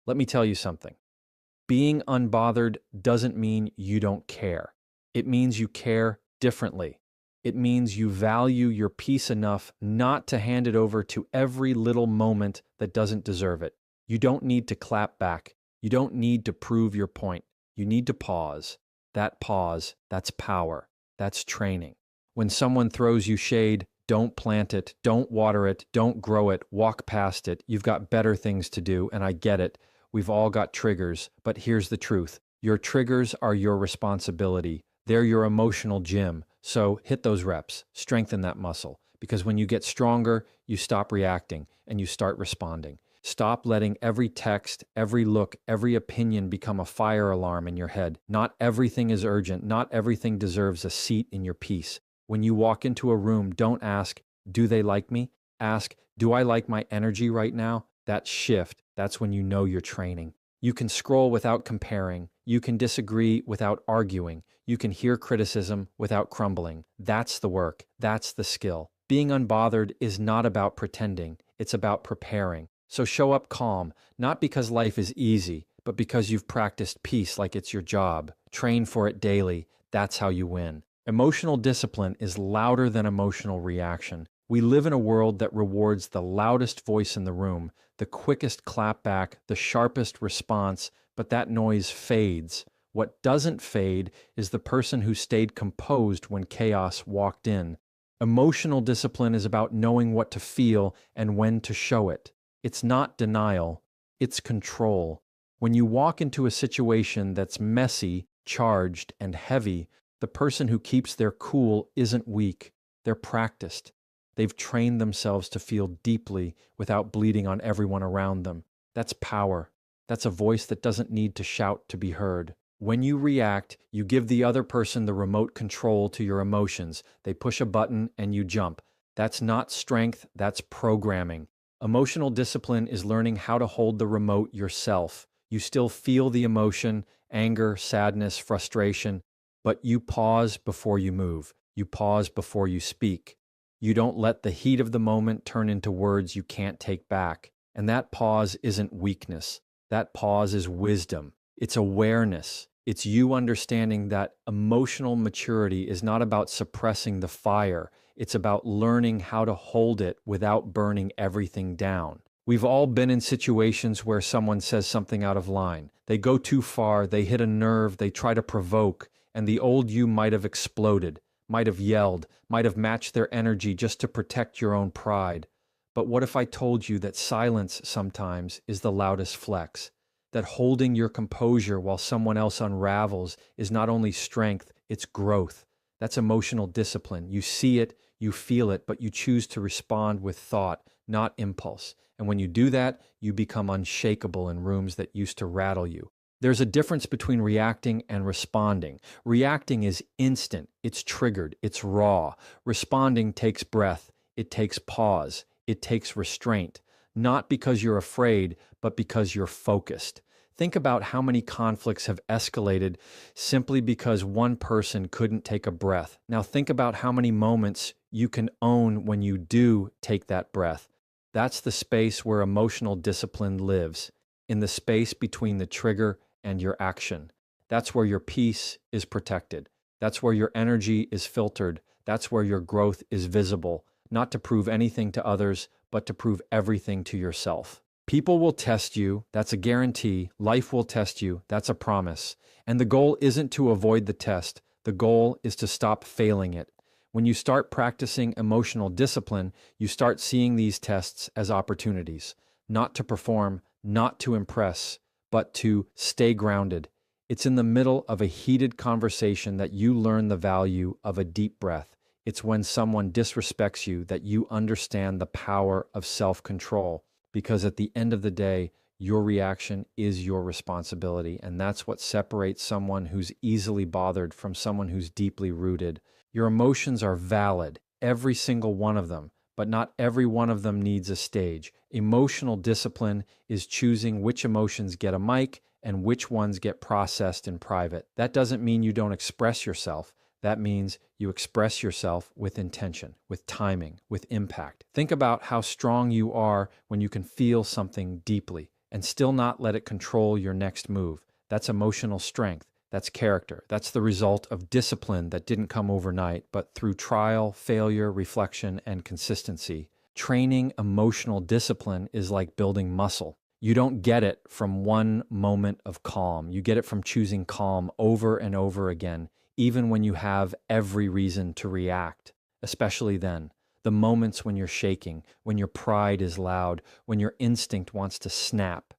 Let me tell you something. Being unbothered doesn't mean you don't care. It means you care differently. It means you value your peace enough not to hand it over to every little moment that doesn't deserve it. You don't need to clap back. You don't need to prove your point. You need to pause. That pause, that's power. That's training. When someone throws you shade, don't plant it, don't water it, don't grow it, walk past it. You've got better things to do, and I get it. We've all got triggers, but here's the truth. Your triggers are your responsibility. They're your emotional gym. So hit those reps, strengthen that muscle, because when you get stronger, you stop reacting and you start responding. Stop letting every text, every look, every opinion become a fire alarm in your head. Not everything is urgent. Not everything deserves a seat in your peace. When you walk into a room, don't ask, do they like me? Ask, do I like my energy right now? That shift, that's when you know you're training. You can scroll without comparing. You can disagree without arguing. You can hear criticism without crumbling. That's the work. That's the skill. Being unbothered is not about pretending. It's about preparing. So show up calm, not because life is easy, but because you've practiced peace like it's your job. Train for it daily. That's how you win. Emotional discipline is louder than emotional reaction. We live in a world that rewards the loudest voice in the room, the quickest clapback, the sharpest response, but that noise fades. What doesn't fade is the person who stayed composed when chaos walked in. Emotional discipline is about knowing what to feel and when to show it. It's not denial, it's control. When you walk into a situation that's messy, charged, and heavy, the person who keeps their cool isn't weak. They're practiced. They've trained themselves to feel deeply without bleeding on everyone around them. That's power. That's a voice that doesn't need to shout to be heard. When you react, you give the other person the remote control to your emotions. They push a button and you jump. That's not strength, that's programming. Emotional discipline is learning how to hold the remote yourself. You still feel the emotion, anger, sadness, frustration, but you pause before you move. You pause before you speak. You don't let the heat of the moment turn into words you can't take back. And that pause isn't weakness. That pause is wisdom. It's awareness. It's you understanding that emotional maturity is not about suppressing the fire. It's about learning how to hold it without burning everything down. We've all been in situations where someone says something out of line. They go too far, they hit a nerve, they try to provoke, and the old you might have exploded, might have yelled, might have matched their energy just to protect your own pride. But what if I told you that silence sometimes is the loudest flex? That holding your composure while someone else unravels is not only strength, it's growth. That's emotional discipline. You see it, you feel it, but you choose to respond with thought, not impulse. And when you do that, you become unshakable in rooms that used to rattle you. There's a difference between reacting and responding. Reacting is instant, it's triggered, it's raw. Responding takes breath, it takes pause, it takes restraint. Not because you're afraid, but because you're focused. Think about how many conflicts have escalated simply because one person couldn't take a breath. Now think about how many moments you can own when you do take that breath. That's the space where emotional discipline lives, in the space between the trigger and your action. That's where your peace is protected. That's where your energy is filtered. That's where your growth is visible, not to prove anything to others, but to prove everything to yourself. People will test you, that's a guarantee. Life will test you, that's a promise. And the goal isn't to avoid the test. The goal is to stop failing it. When you start practicing emotional discipline, you start seeing these tests as opportunities, not to perform, not to impress, but to stay grounded. It's in the middle of a heated conversation that you learn the value of a deep breath. It's when someone disrespects you that you understand the power of self-control, because at the end of the day, your reaction is your responsibility, and that's what separates someone who's easily bothered from someone who's deeply rooted. Your emotions are valid, every single one of them, but not every one of them needs a stage. Emotional discipline is choosing which emotions get a mic and which ones get processed in private. That doesn't mean you don't express yourself. That means you express yourself with intention, with timing, with impact. Think about how strong you are when you can feel something deeply. and still not let it control your next move. That's emotional strength. That's character. That's the result of discipline that didn't come overnight, but through trial, failure, reflection, and consistency. Training emotional discipline is like building muscle. You don't get it from one moment of calm. You get it from choosing calm over and over again, even when you have every reason to react, especially then. The moments when you're shaking, when your pride is loud, when your instinct wants to snap.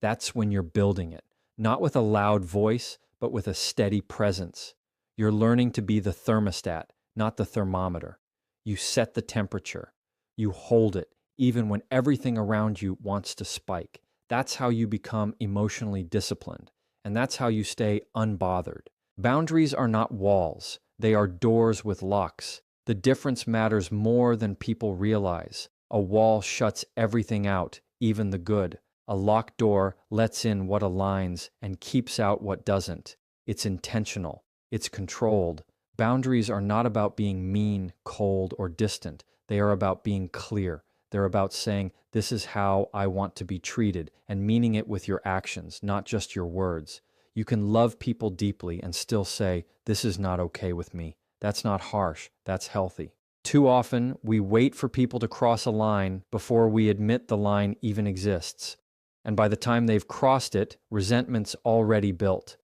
That's when you're building it, not with a loud voice, but with a steady presence. You're learning to be the thermostat, not the thermometer. You set the temperature. You hold it, even when everything around you wants to spike. That's how you become emotionally disciplined, and that's how you stay unbothered. Boundaries are not walls. They are doors with locks. The difference matters more than people realize. A wall shuts everything out, even the good. A locked door lets in what aligns and keeps out what doesn't. It's intentional. It's controlled. Boundaries are not about being mean, cold, or distant. They are about being clear. They're about saying, this is how I want to be treated, and meaning it with your actions, not just your words. You can love people deeply and still say, this is not okay with me. That's not harsh. That's healthy. Too often, we wait for people to cross a line before we admit the line even exists. And by the time they've crossed it, resentment's already built.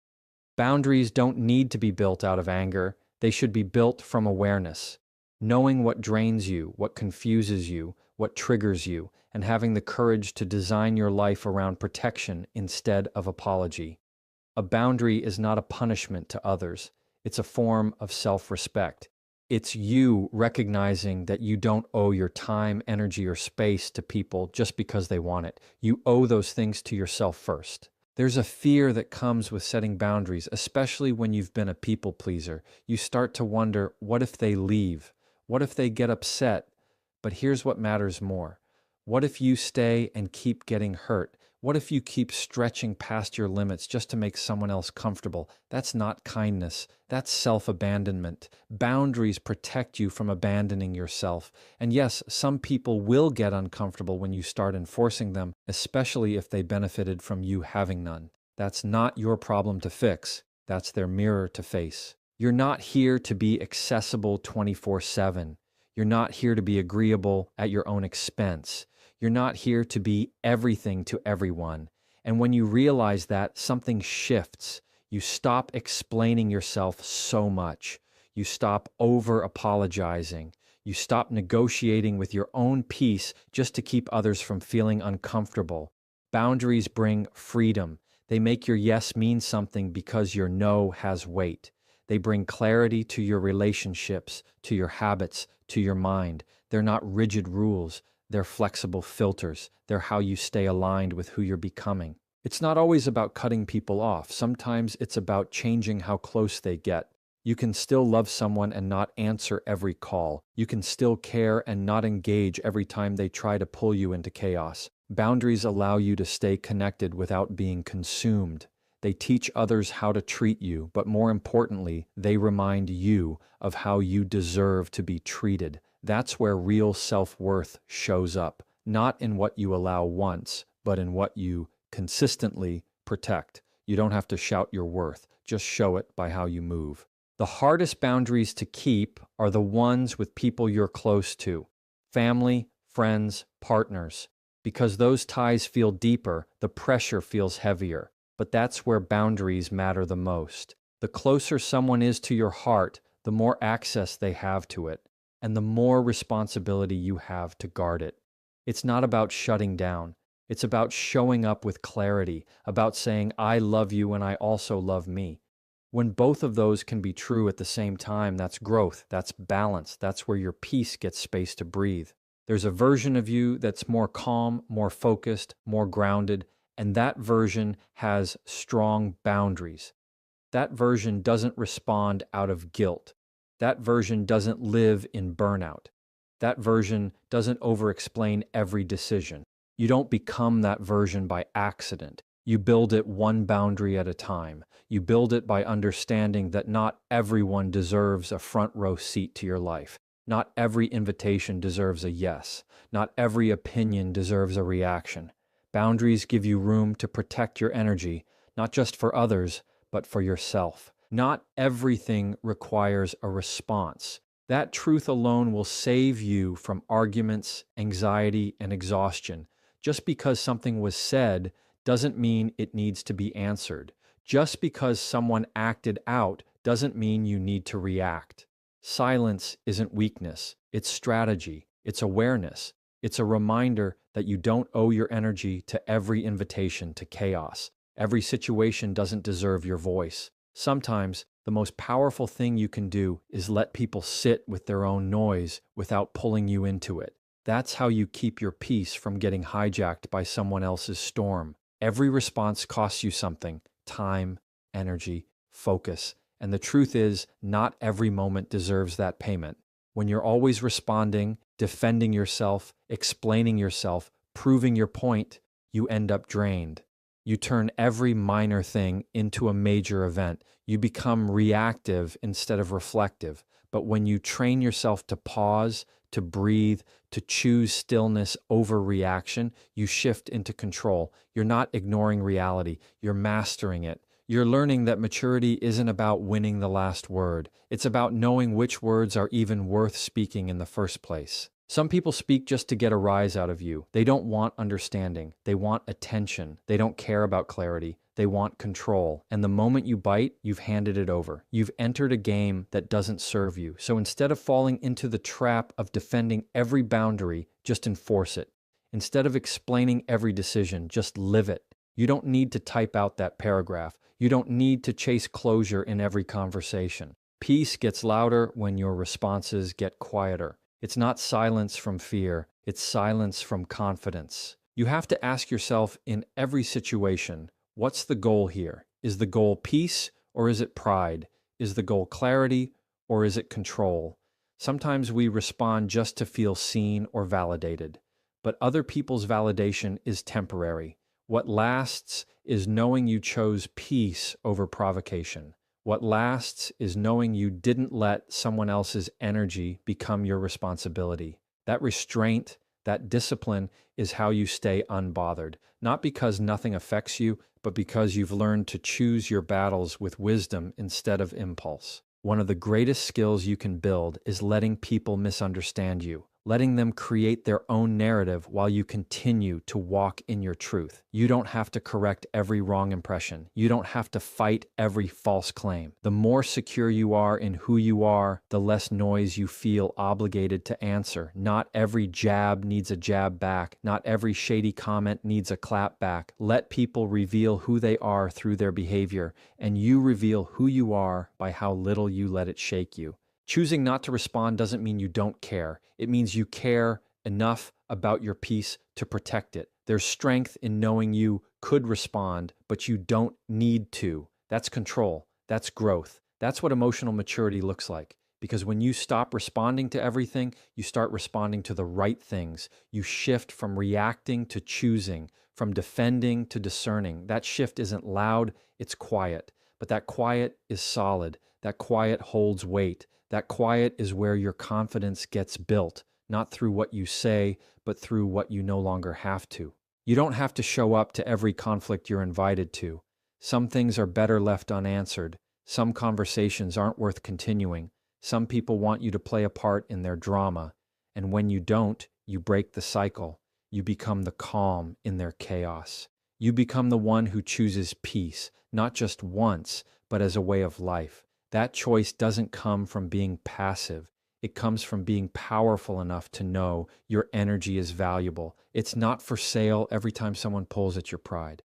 Boundaries don't need to be built out of anger. They should be built from awareness. Knowing what drains you, what confuses you, what triggers you, and having the courage to design your life around protection instead of apology. A boundary is not a punishment to others. It's a form of self-respect. It's you recognizing that you don't owe your time, energy, or space to people just because they want it. You owe those things to yourself first. There's a fear that comes with setting boundaries, especially when you've been a people pleaser. You start to wonder, what if they leave? What if they get upset? But here's what matters more. What if you stay and keep getting hurt? What if you keep stretching past your limits just to make someone else comfortable? That's not kindness. That's self-abandonment. Boundaries protect you from abandoning yourself. And yes, some people will get uncomfortable when you start enforcing them, especially if they benefited from you having none. That's not your problem to fix. That's their mirror to face. You're not here to be accessible 24/7. You're not here to be agreeable at your own expense. You're not here to be everything to everyone. And when you realize that, something shifts. You stop explaining yourself so much. You stop over-apologizing. You stop negotiating with your own peace just to keep others from feeling uncomfortable. Boundaries bring freedom. They make your yes mean something because your no has weight. They bring clarity to your relationships, to your habits, to your mind. They're not rigid rules. They're flexible filters. They're how you stay aligned with who you're becoming. It's not always about cutting people off. Sometimes it's about changing how close they get. You can still love someone and not answer every call. You can still care and not engage every time they try to pull you into chaos. Boundaries allow you to stay connected without being consumed. They teach others how to treat you, but more importantly, they remind you of how you deserve to be treated. That's where real self-worth shows up, not in what you allow once, but in what you consistently protect. You don't have to shout your worth, just show it by how you move. The hardest boundaries to keep are the ones with people you're close to, family, friends, partners. Because those ties feel deeper, the pressure feels heavier. But that's where boundaries matter the most. The closer someone is to your heart, the more access they have to it, and the more responsibility you have to guard it. It's not about shutting down. It's about showing up with clarity, about saying, I love you and I also love me. When both of those can be true at the same time, that's growth, that's balance, that's where your peace gets space to breathe. There's a version of you that's more calm, more focused, more grounded, and that version has strong boundaries. That version doesn't respond out of guilt. That version doesn't live in burnout. That version doesn't over-explain every decision. You don't become that version by accident. You build it one boundary at a time. You build it by understanding that not everyone deserves a front row seat to your life. Not every invitation deserves a yes. Not every opinion deserves a reaction. Boundaries give you room to protect your energy, not just for others, but for yourself. Not everything requires a response. That truth alone will save you from arguments, anxiety, and exhaustion. Just because something was said doesn't mean it needs to be answered. Just because someone acted out doesn't mean you need to react. Silence isn't weakness, it's strategy, it's awareness. It's a reminder that you don't owe your energy to every invitation to chaos. Every situation doesn't deserve your voice. Sometimes, the most powerful thing you can do is let people sit with their own noise without pulling you into it. That's how you keep your peace from getting hijacked by someone else's storm. Every response costs you something: time, energy, focus. And the truth is, not every moment deserves that payment. When you're always responding, defending yourself, explaining yourself, proving your point, you end up drained. You turn every minor thing into a major event. You become reactive instead of reflective. But when you train yourself to pause, to breathe, to choose stillness over reaction, you shift into control. You're not ignoring reality, you're mastering it. You're learning that maturity isn't about winning the last word. It's about knowing which words are even worth speaking in the first place. Some people speak just to get a rise out of you. They don't want understanding. They want attention. They don't care about clarity. They want control. And the moment you bite, you've handed it over. You've entered a game that doesn't serve you. So instead of falling into the trap of defending every boundary, just enforce it. Instead of explaining every decision, just live it. You don't need to type out that paragraph. You don't need to chase closure in every conversation. Peace gets louder when your responses get quieter. It's not silence from fear, it's silence from confidence. You have to ask yourself in every situation, what's the goal here? Is the goal peace or is it pride? Is the goal clarity or is it control? Sometimes we respond just to feel seen or validated, but other people's validation is temporary. What lasts is knowing you chose peace over provocation. What lasts is knowing you didn't let someone else's energy become your responsibility. That restraint, that discipline is how you stay unbothered, not because nothing affects you, but because you've learned to choose your battles with wisdom instead of impulse. One of the greatest skills you can build is letting people misunderstand you, letting them create their own narrative while you continue to walk in your truth. You don't have to correct every wrong impression. You don't have to fight every false claim. The more secure you are in who you are, the less noise you feel obligated to answer. Not every jab needs a jab back. Not every shady comment needs a clap back. Let people reveal who they are through their behavior, and you reveal who you are by how little you let it shake you. Choosing not to respond doesn't mean you don't care. It means you care enough about your peace to protect it. There's strength in knowing you could respond, but you don't need to. That's control. That's growth. That's what emotional maturity looks like. Because when you stop responding to everything, you start responding to the right things. You shift from reacting to choosing, from defending to discerning. That shift isn't loud, it's quiet. But that quiet is solid. That quiet holds weight. That quiet is where your confidence gets built, not through what you say, but through what you no longer have to. You don't have to show up to every conflict you're invited to. Some things are better left unanswered. Some conversations aren't worth continuing. Some people want you to play a part in their drama. And when you don't, you break the cycle. You become the calm in their chaos. You become the one who chooses peace, not just once, but as a way of life. That choice doesn't come from being passive. It comes from being powerful enough to know your energy is valuable. It's not for sale every time someone pulls at your pride,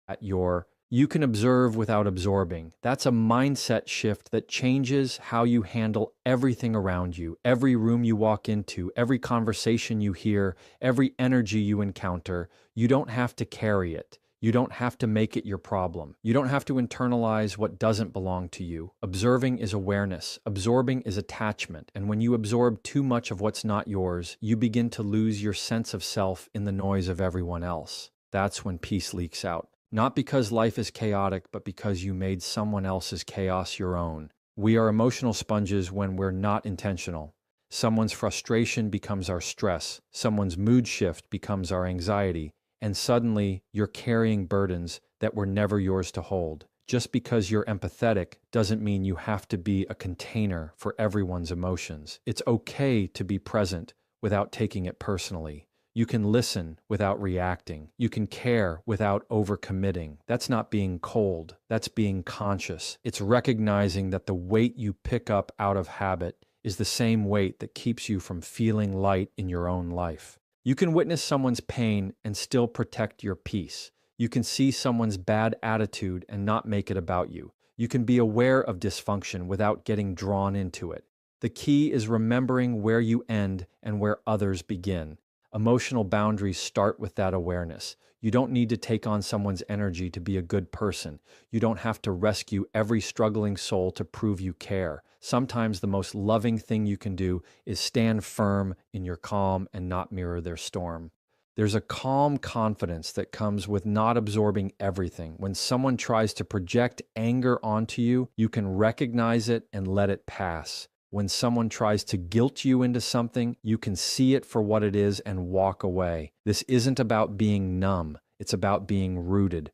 you can observe without absorbing. That's a mindset shift that changes how you handle everything around you, every room you walk into, every conversation you hear, every energy you encounter. You don't have to carry it. You don't have to make it your problem. You don't have to internalize what doesn't belong to you. Observing is awareness. Absorbing is attachment. And when you absorb too much of what's not yours, you begin to lose your sense of self in the noise of everyone else. That's when peace leaks out. Not because life is chaotic, but because you made someone else's chaos your own. We are emotional sponges when we're not intentional. Someone's frustration becomes our stress. Someone's mood shift becomes our anxiety. and suddenly you're carrying burdens that were never yours to hold. Just because you're empathetic doesn't mean you have to be a container for everyone's emotions. It's okay to be present without taking it personally. You can listen without reacting. You can care without overcommitting. That's not being cold. That's being conscious. It's recognizing that the weight you pick up out of habit is the same weight that keeps you from feeling light in your own life. You can witness someone's pain and still protect your peace. You can see someone's bad attitude and not make it about you. You can be aware of dysfunction without getting drawn into it. The key is remembering where you end and where others begin. Emotional boundaries start with that awareness. You don't need to take on someone's energy to be a good person. You don't have to rescue every struggling soul to prove you care. Sometimes the most loving thing you can do is stand firm in your calm and not mirror their storm. There's a calm confidence that comes with not absorbing everything. When someone tries to project anger onto you, you can recognize it and let it pass. When someone tries to guilt you into something, you can see it for what it is and walk away. This isn't about being numb. It's about being rooted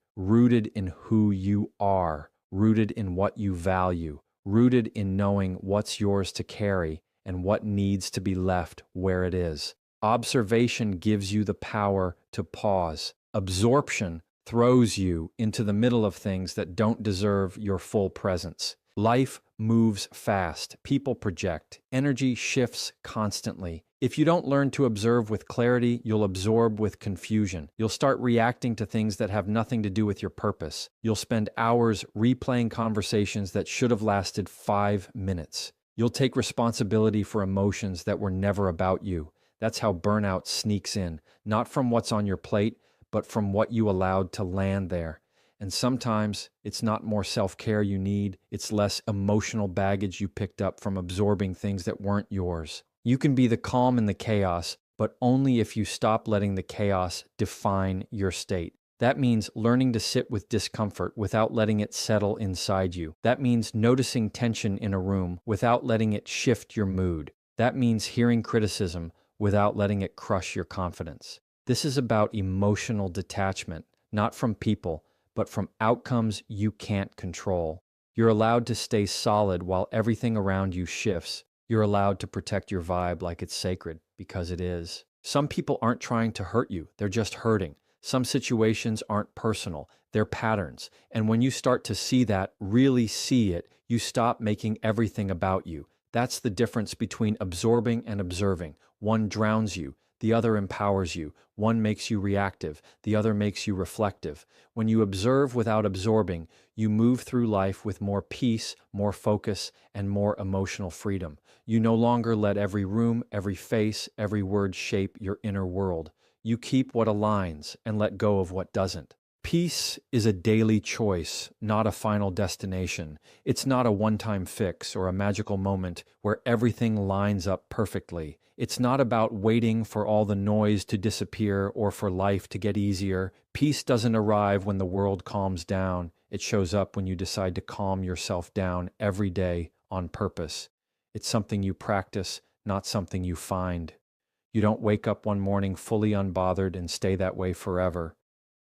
in who you are, rooted in what you value, rooted in knowing what's yours to carry and what needs to be left where it is. Observation gives you the power to pause. Absorption throws you into the middle of things that don't deserve your full presence. Life moves fast. People project. Energy shifts constantly. If you don't learn to observe with clarity, you'll absorb with confusion. You'll start reacting to things that have nothing to do with your purpose. You'll spend hours replaying conversations that should have lasted 5 minutes. You'll take responsibility for emotions that were never about you. That's how burnout sneaks in, not from what's on your plate, but from what you allowed to land there. And sometimes it's not more self-care you need, it's less emotional baggage you picked up from absorbing things that weren't yours. You can be the calm in the chaos, but only if you stop letting the chaos define your state. That means learning to sit with discomfort without letting it settle inside you. That means noticing tension in a room without letting it shift your mood. That means hearing criticism without letting it crush your confidence. This is about emotional detachment, not from people, but from outcomes you can't control. You're allowed to stay solid while everything around you shifts. You're allowed to protect your vibe like it's sacred, because it is. Some people aren't trying to hurt you, they're just hurting. Some situations aren't personal, they're patterns. And when you start to see that, really see it, you stop making everything about you. That's the difference between absorbing and observing. One drowns you, the other empowers you. One makes you reactive, the other makes you reflective. When you observe without absorbing, you move through life with more peace, more focus, and more emotional freedom. You no longer let every room, every face, every word shape your inner world. You keep what aligns and let go of what doesn't. Peace is a daily choice, not a final destination. It's not a one-time fix or a magical moment where everything lines up perfectly. It's not about waiting for all the noise to disappear or for life to get easier. Peace doesn't arrive when the world calms down. It shows up when you decide to calm yourself down every day on purpose. It's something you practice, not something you find. You don't wake up one morning fully unbothered and stay that way forever.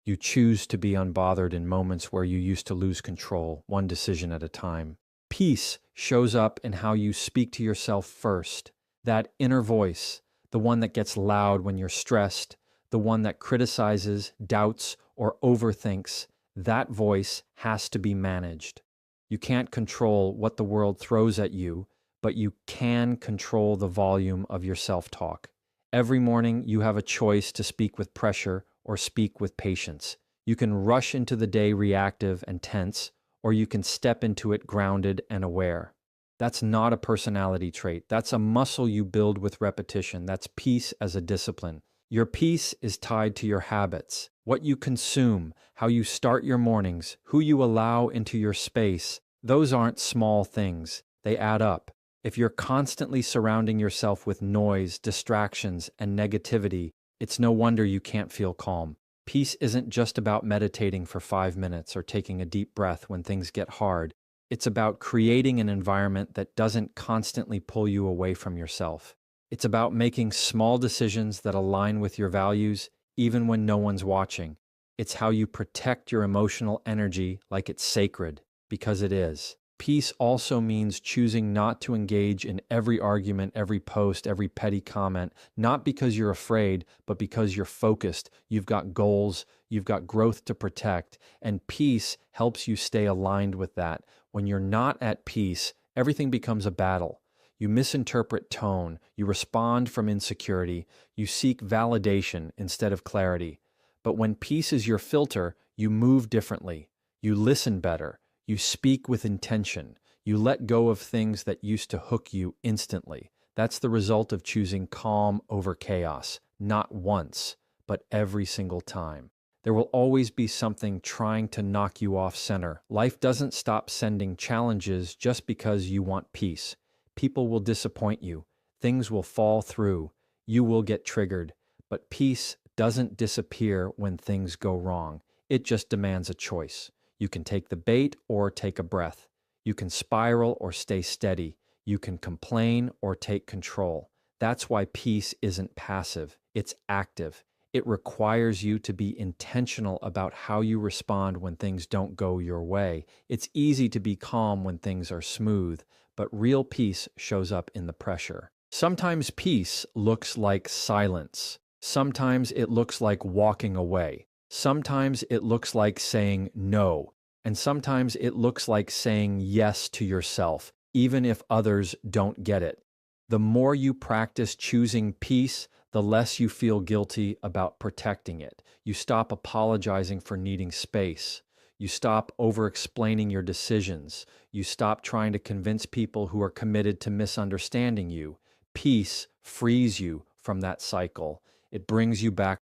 You choose to be unbothered in moments where you used to lose control, one decision at a time. Peace shows up in how you speak to yourself first. That inner voice, the one that gets loud when you're stressed, the one that criticizes, doubts, or overthinks, that voice has to be managed. You can't control what the world throws at you, but you can control the volume of your self-talk. Every morning, you have a choice to speak with pressure or speak with patience. You can rush into the day reactive and tense, or you can step into it grounded and aware. That's not a personality trait. That's a muscle you build with repetition. That's peace as a discipline. Your peace is tied to your habits, what you consume, how you start your mornings, who you allow into your space. Those aren't small things. They add up. If you're constantly surrounding yourself with noise, distractions, and negativity, it's no wonder you can't feel calm. Peace isn't just about meditating for 5 minutes or taking a deep breath when things get hard. It's about creating an environment that doesn't constantly pull you away from yourself. It's about making small decisions that align with your values, even when no one's watching. It's how you protect your emotional energy like it's sacred, because it is. Peace also means choosing not to engage in every argument, every post, every petty comment, not because you're afraid, but because you're focused. You've got goals, you've got growth to protect, and peace helps you stay aligned with that. When you're not at peace, everything becomes a battle. You misinterpret tone, you respond from insecurity, you seek validation instead of clarity. But when peace is your filter, you move differently, you listen better, you speak with intention. You let go of things that used to hook you instantly. That's the result of choosing calm over chaos, not once, but every single time. There will always be something trying to knock you off center. Life doesn't stop sending challenges just because you want peace. People will disappoint you. Things will fall through. You will get triggered. But peace doesn't disappear when things go wrong. It just demands a choice. You can take the bait or take a breath. You can spiral or stay steady. You can complain or take control. That's why peace isn't passive, it's active. It requires you to be intentional about how you respond when things don't go your way. It's easy to be calm when things are smooth, but real peace shows up in the pressure. Sometimes peace looks like silence. Sometimes it looks like walking away. Sometimes it looks like saying no, and sometimes it looks like saying yes to yourself, even if others don't get it. The more you practice choosing peace, the less you feel guilty about protecting it. You stop apologizing for needing space. You stop over-explaining your decisions. You stop trying to convince people who are committed to misunderstanding you. Peace frees you from that cycle. It brings you back